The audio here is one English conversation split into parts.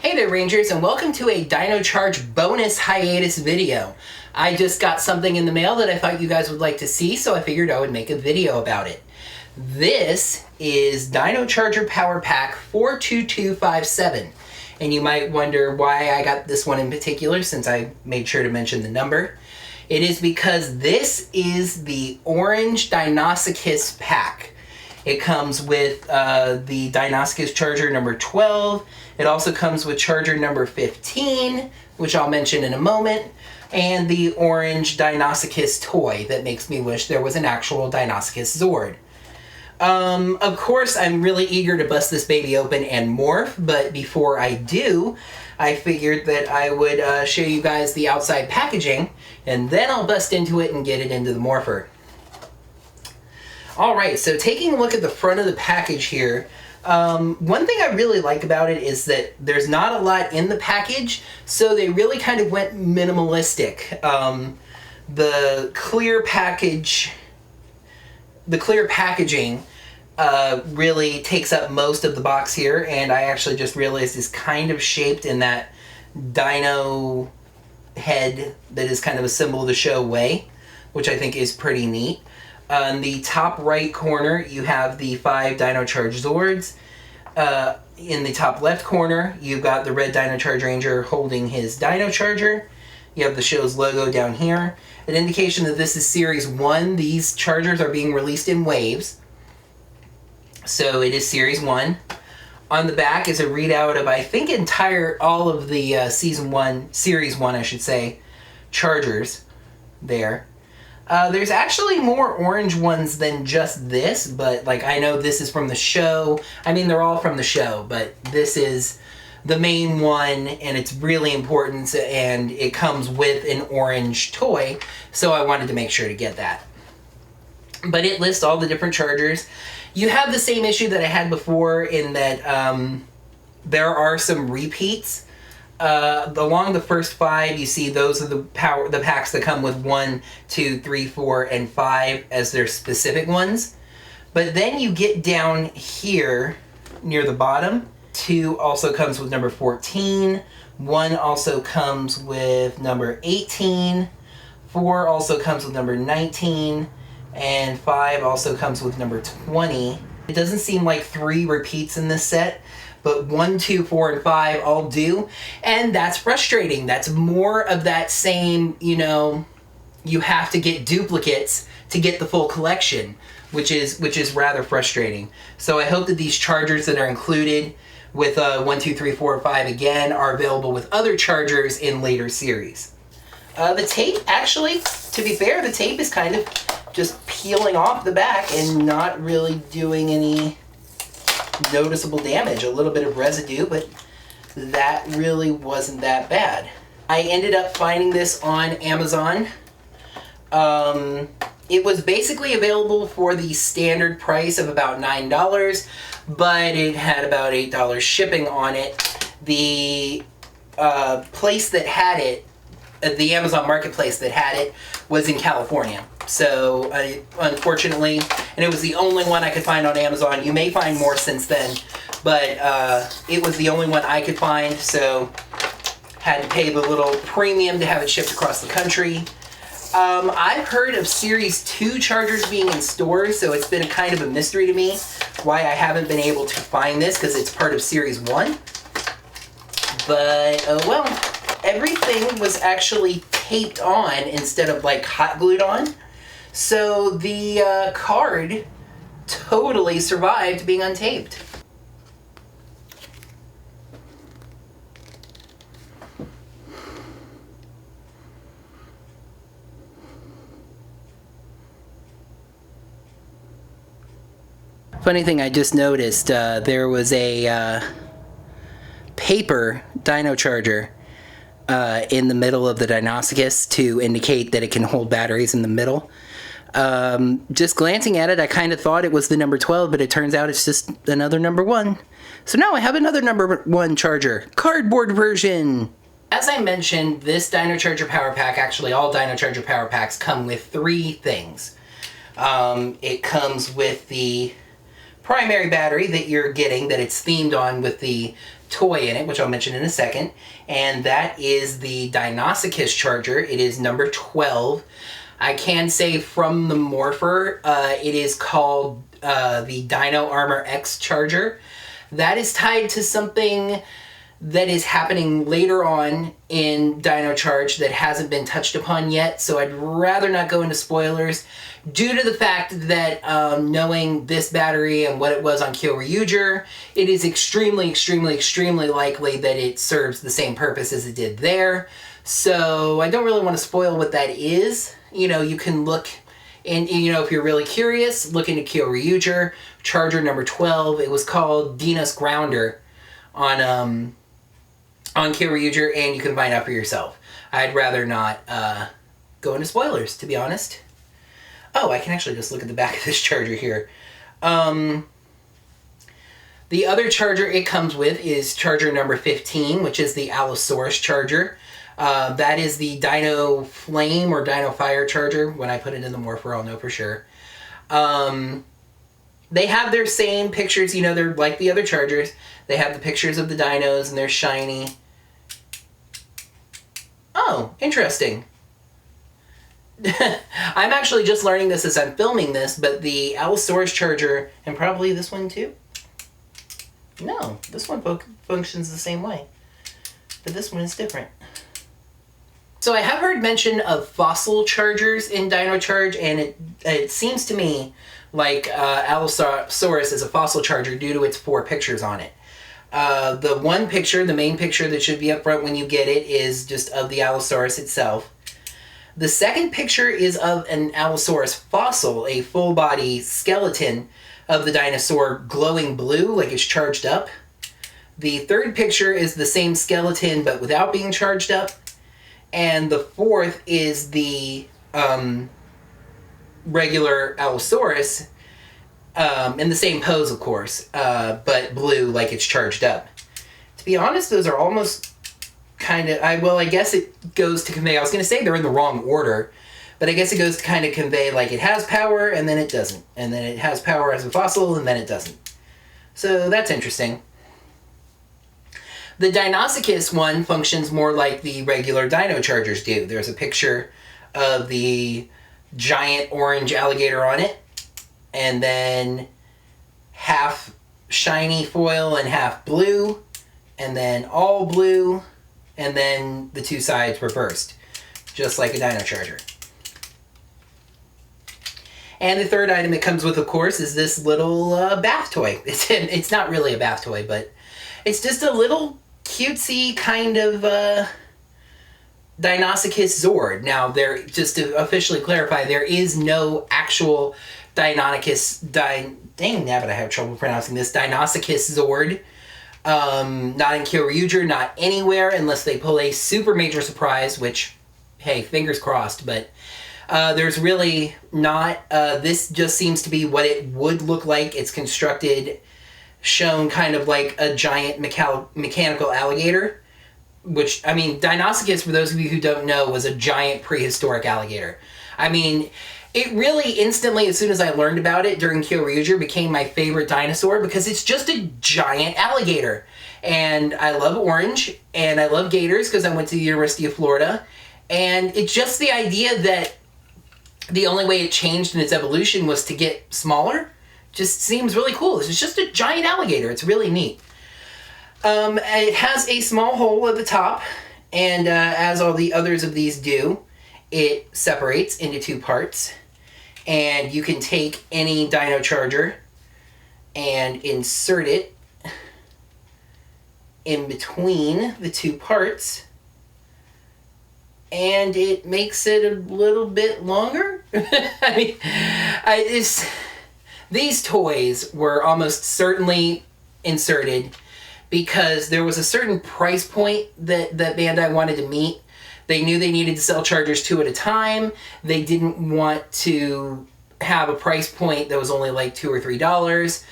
Hey there Rangers, and welcome to a Dino Charge bonus hiatus video. I just got something in the mail that I thought you guys would like to see, so I figured I would make a video about it. This is Dino Charger Power Pack 42257. And you might wonder why I got this one in particular, since I made sure to mention the number. It is because this is the orange Deinosuchus pack. It comes with the Diagnostic Charger number 12. It also comes with Charger number 15, which I'll mention in a moment, and the orange Deinosuchus toy that makes me wish there was an actual Deinosuchus Zord. Of course, I'm really eager to bust this baby open and morph, but before I do, I figured that I would show you guys the outside packaging, and then I'll bust into it and get it into the morpher. Alright, so taking a look at the front of the package here, one thing I really like about it is that there's not a lot in the package, so they really kind of went minimalistic. The clear packaging really takes up most of the box here, and I actually just realized is kind of shaped in that dino head that is kind of a symbol of the show way, which I think is pretty neat. On the top right corner, you have the 5 Dino Charge Zords. In the top left corner, you've got the red Dino Charge Ranger holding his Dino Charger. You have the show's logo down here. An indication that this is Series 1. These Chargers are being released in waves. So it is Series 1. On the back is a readout of, I think, all of the Series 1, I should say, Chargers there. There's actually more orange ones than just this, but like I know this is from the show. I mean, they're all from the show, but this is the main one, and it's really important, and it comes with an orange toy, so I wanted to make sure to get that. But it lists all the different chargers. You have the same issue that I had before in that there are some repeats. Along the first 5, you see those are the packs that come with 1, 2, 3, 4, and 5 as their specific ones. But then you get down here near the bottom. 2 also comes with number 14. 1 also comes with number 18. 4 also comes with number 19. And 5 also comes with number 20. It doesn't seem like 3 repeats in this set, but 1, 2, 4, and 5 all do, and that's frustrating. That's more of that same, you have to get duplicates to get the full collection, which is rather frustrating. So I hope that these chargers that are included with 1, 2, 3, 4, 5 again are available with other chargers in later series. The tape, actually, to be fair, the tape is kind of just peeling off the back and not really doing any noticeable damage. A little bit of residue, but that really wasn't that bad. I ended up finding this on Amazon. It was basically available for the standard price of about $9, but it had about $8 shipping on it. The place that had it, the Amazon Marketplace that had it, was in California. So, unfortunately, and it was the only one I could find on Amazon. You may find more since then, but it was the only one I could find, so had to pay the little premium to have it shipped across the country. I've heard of Series 2 chargers being in stores, so it's been a kind of a mystery to me why I haven't been able to find this, because it's part of Series 1. But, well, everything was actually taped on instead of like hot glued on. So the card totally survived being untaped. Funny thing I just noticed, there was a paper Dino Charger in the middle of the Deinosuchus to indicate that it can hold batteries in the middle. Just glancing at it, I kind of thought it was the number 12, but it turns out it's just another number 1. So now I have another number 1 charger, cardboard version. As I mentioned, this Dino Charger Power Pack, actually all Dino Charger Power Packs come with 3 things. It comes with the primary battery that you're getting, that it's themed on with the toy in it, which I'll mention in a second, and that is the Deinosuchus Charger. It is number 12. I can say from the Morpher, it is called the Dino Armor X Charger. That is tied to something that is happening later on in Dino Charge that hasn't been touched upon yet, so I'd rather not go into spoilers due to the fact that knowing this battery and what it was on Kyoryuger, it is extremely, extremely, extremely likely that it serves the same purpose as it did there. So I don't really want to spoil what that is. You know, you can look, and you know, if you're really curious, look into Kyoryuger, Charger number 12. It was called Dino's Grounder on Kyoryuger, and you can find out for yourself. I'd rather not go into spoilers, to be honest. Oh, I can actually just look at the back of this charger here. The other charger it comes with is charger number 15, which is the Allosaurus charger. That is the Dino Flame or Dino Fire charger. When I put it in the Morpher, I'll know for sure. They have their same pictures, you know, they're like the other chargers. They have the pictures of the dinos and they're shiny. Oh, interesting. I'm actually just learning this as I'm filming this, but the Allosaurus charger, and probably this one too? No, this one functions the same way, but this one is different. So I have heard mention of fossil chargers in Dino Charge, and it seems to me like Allosaurus is a fossil charger due to its 4 pictures on it. The one picture, the main picture that should be up front when you get it, is just of the Allosaurus itself. The second picture is of an Allosaurus fossil, a full body skeleton of the dinosaur glowing blue like it's charged up. The third picture is the same skeleton but without being charged up. And the fourth is the regular Allosaurus, in the same pose, of course, but blue like it's charged up. To be honest, those are almost kind of, I guess it goes to convey, I was going to say they're in the wrong order, but I guess it goes to kind of convey like it has power and then it doesn't. And then it has power as a fossil and then it doesn't. So that's interesting. The Deinosuchus one functions more like the regular Dino Chargers do. There's a picture of the giant orange alligator on it, and then half shiny foil and half blue, and then all blue, and then the 2 sides reversed, just like a Dino Charger. And the third item it comes with, of course, is this little bath toy. It's not really a bath toy, but it's just a little cutesy kind of Deinosuchus Zord. Now, just to officially clarify, there is no actual Deinosuchus, dang nabbit, I have trouble pronouncing this, Deinosuchus Zord. Not in Kyoryuger, not anywhere, unless they pull a super major surprise, which, hey, fingers crossed, but there's really not. This just seems to be what it would look like. It's constructed, shown kind of like a giant mechanical alligator, which, I mean, Deinosuchus, for those of you who don't know, was a giant prehistoric alligator. I mean, it really instantly, as soon as I learned about it during Kyoryuger, became my favorite dinosaur because it's just a giant alligator. And I love orange, and I love gators because I went to the University of Florida. And it's just the idea that the only way it changed in its evolution was to get smaller. Just seems really cool. It's just a giant alligator. It's really neat. It has a small hole at the top, and as all the others of these do, it separates into 2 parts. And you can take any Dino Charger and insert it in between the 2 parts, and it makes it a little bit longer. I mean, these toys were almost certainly inserted because there was a certain price point that Bandai wanted to meet. They knew they needed to sell Chargers 2 at a time. They didn't want to have a price point that was only like $2 or $3.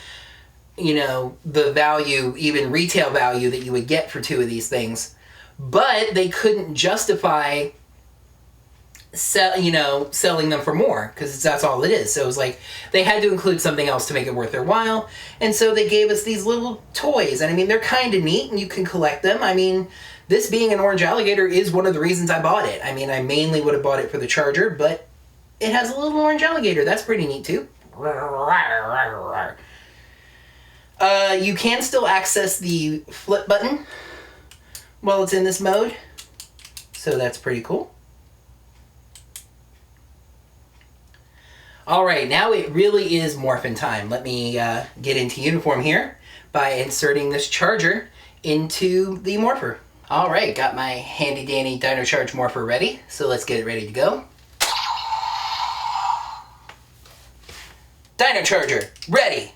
You know, the value, even retail value that you would get for 2 of these things. But they couldn't justify selling them for more, because that's all it is. So it was like they had to include something else to make it worth their while, and so they gave us these little toys. And I mean, they're kind of neat, and you can collect them. I mean, this being an orange alligator is one of the reasons I bought it. I mean, I mainly would have bought it for the Charger, but it has a little orange alligator. That's pretty neat too. You can still access the flip button while it's in this mode, so that's pretty cool. Alright, now it really is morphin' time. Let me get into uniform here by inserting this Charger into the Morpher. Alright, got my handy dandy Dino Charge Morpher ready, so let's get it ready to go. Dino Charger, ready!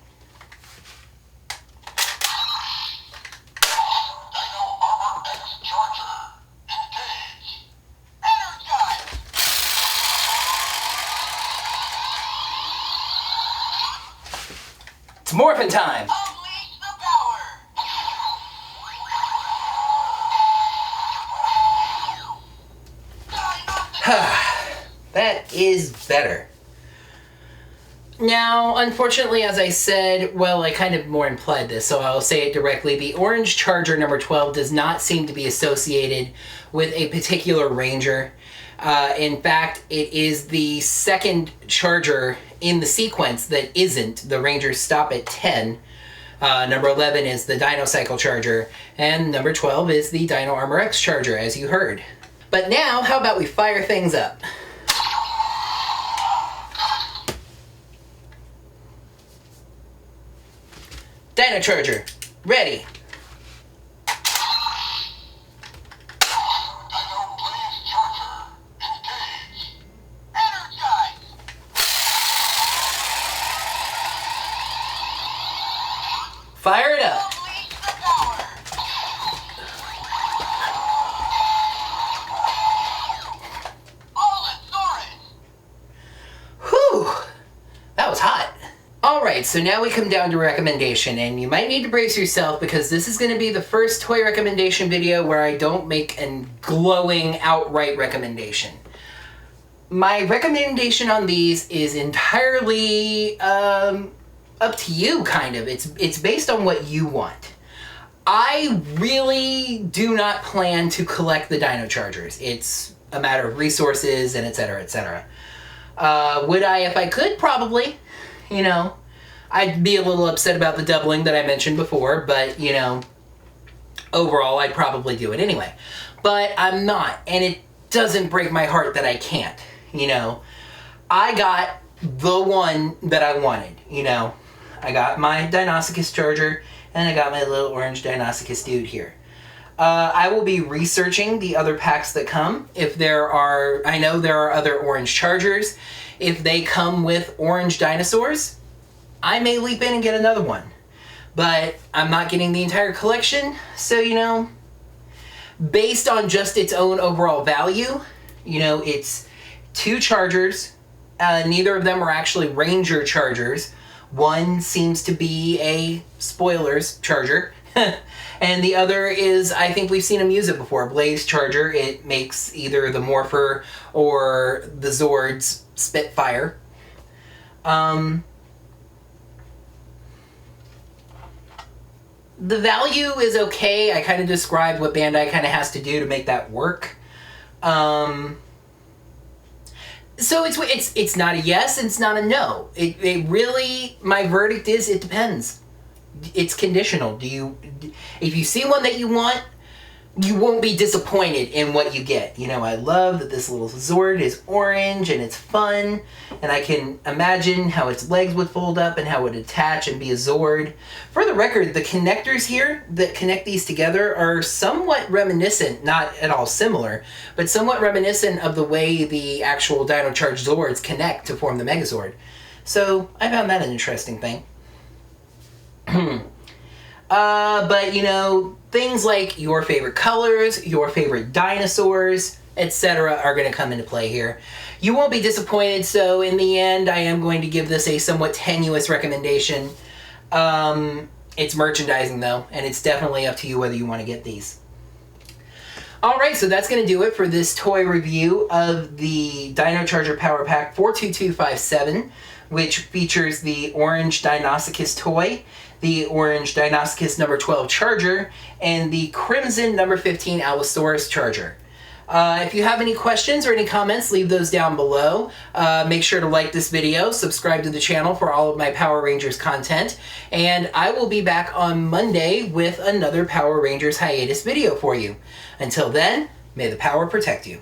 It's morphin' time! Unleash the power! That is better. Now, unfortunately, as I said, well, I kind of more implied this, so I'll say it directly. The Orange Charger number 12 does not seem to be associated with a particular ranger. In fact, it is the second Charger in the sequence that isn't. The Rangers stop at 10. Number 11 is the Dinocycle Charger, and number 12 is the Dino Armor X Charger, as you heard. But now, how about we fire things up? Dino Charger, ready. Fire it up. Whew, that was hot. Alright, so now we come down to recommendation, and you might need to brace yourself because this is going to be the first toy recommendation video where I don't make a glowing outright recommendation. My recommendation on these is entirely up to you, kind of. It's based on what you want. I really do not plan to collect the Dino Chargers. It's a matter of resources and etc., etc. Would I if I could? Probably. You know, I'd be a little upset about the doubling that I mentioned before, but, you know, overall I'd probably do it anyway. But I'm not, and it doesn't break my heart that I can't, you know. I got the one that I wanted, you know. I got my Deinosuchus Charger, and I got my little orange Deinosuchus dude here. I will be researching the other packs that come. If there are, I know there are other orange Chargers. If they come with orange dinosaurs, I may leap in and get another one. But I'm not getting the entire collection, so, you know, based on just its own overall value, you know, it's two Chargers. Neither of them are actually Ranger Chargers. One seems to be a, spoilers, Charger. And the other is, I think we've seen him use it before, Blaze Charger. It makes either the Morpher or the Zord's Spitfire. The value is okay. I kind of described what Bandai kind of has to do to make that work. So it's not a yes, it's not a no. It really, my verdict is it depends. It's conditional. If you see one that you want, you won't be disappointed in what you get. You know, I love that this little Zord is orange and it's fun, and I can imagine how its legs would fold up and how it would attach and be a Zord. For the record, the connectors here that connect these together are somewhat reminiscent, not at all similar, but somewhat reminiscent of the way the actual Dino Charge Zords connect to form the Megazord. So I found that an interesting thing. But, you know, things like your favorite colors, your favorite dinosaurs, etc. are going to come into play here. You won't be disappointed, so in the end, I am going to give this a somewhat tenuous recommendation. It's merchandising, though, and it's definitely up to you whether you want to get these. Alright, so that's going to do it for this toy review of the Dino Charger Power Pack 42257, which features the orange Deinosuchus toy, the orange Diagnostic number 12 charger, and the crimson number 15 Allosaurus charger. If you have any questions or any comments, leave those down below. Make sure to like this video, subscribe to the channel for all of my Power Rangers content, and I will be back on Monday with another Power Rangers hiatus video for you. Until then, may the power protect you.